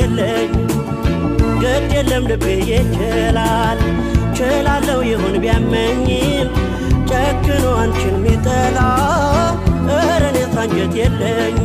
የለኝ ግድ የለም ልቤ ይችላል ችላለው ይሁን ቢያመኝም ጨክኖ አንቺን ሚጠላ ኧረ እኔስ አንጀት የለኝ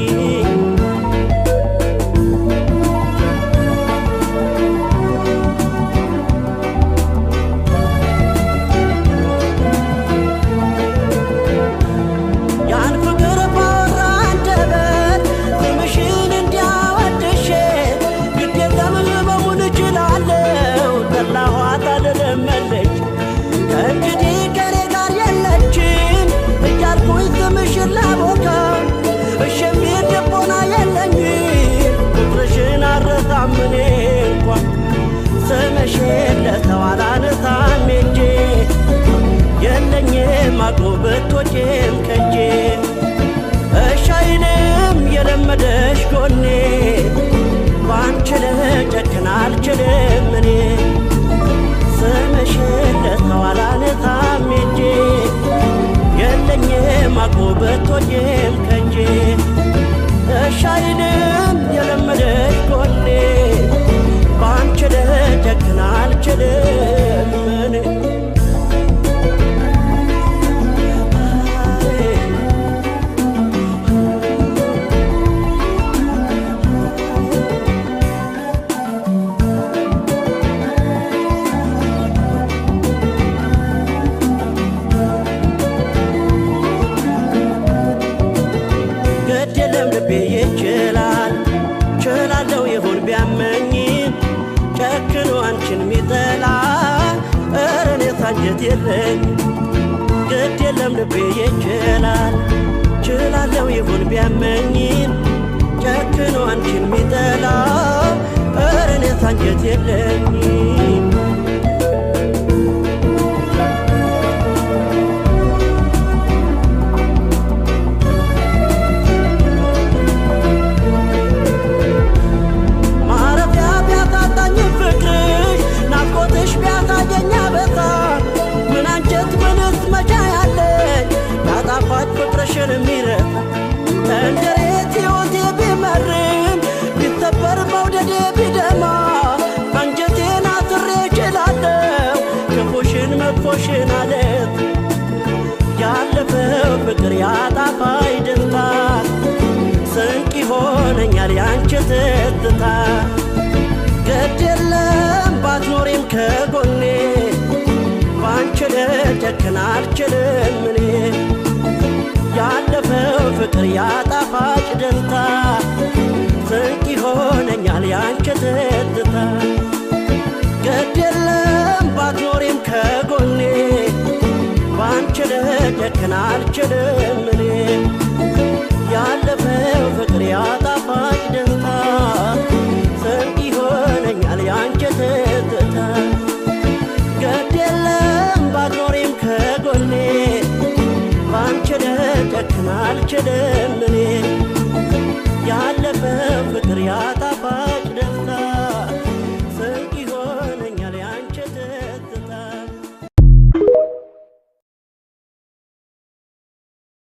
በቶቼም ከጄ እሻይንም የለመደሽ ጎኔ ባንቺ ልጨክን አልችልም እኔ ስምሽን ለሰው አላነሳም ሄጄ የለኝም አቅሙ በቶቼም ከጄ እሻይንም የለመደሽ ጎኔ ባንቺ ልጨክን አልችልም እኔ ይችላል ችላለው ይሁን ቢያመኝም ጨክኖ አንቺን ሚጠላ ኧረ እኔስ አንጀት የለኝ ግድ የለም ልቤ ይችላል ችላለው ይሁን ቢያመኝም ጨክኖ አንቺን ሚጠላ ኧረ እኔስ አንጀት የለኝ ፍቅርሽን የሚረታ እንደሬት ሕይወቴ ቢመርም ቢሰበር መውደዴ ቢደማ አንጀቴን አስሬ እችላለሁ ክፉሽን መጥፎሽን አለት ያለፈው ፍቅር ያጣፋኝ ደስታ ስንቅ ይሆነኛል ያንቺ ትዝታ ግድ የለም ባትኖሪም ከጎኔ ባንቺ ልጨክን አልችልም እኔ ያለፈው ፍቅር ያጣፋጭ ደስታ ስንቅ ይሆነኛል ያንቺ ትዝታ ግድ የለም ባትኖሪም ከጎኔ ባንቺ ልጨክን አልችልም እኔ ያለፈው ፍቅር ያጣፋጭ ደስታ ስንቅ ይሆነኛል ያንቺ ትዝታ ግድ የለም ባትኖሪም ከጎኔ ባንቺ ልጨክን አልችልም እኔ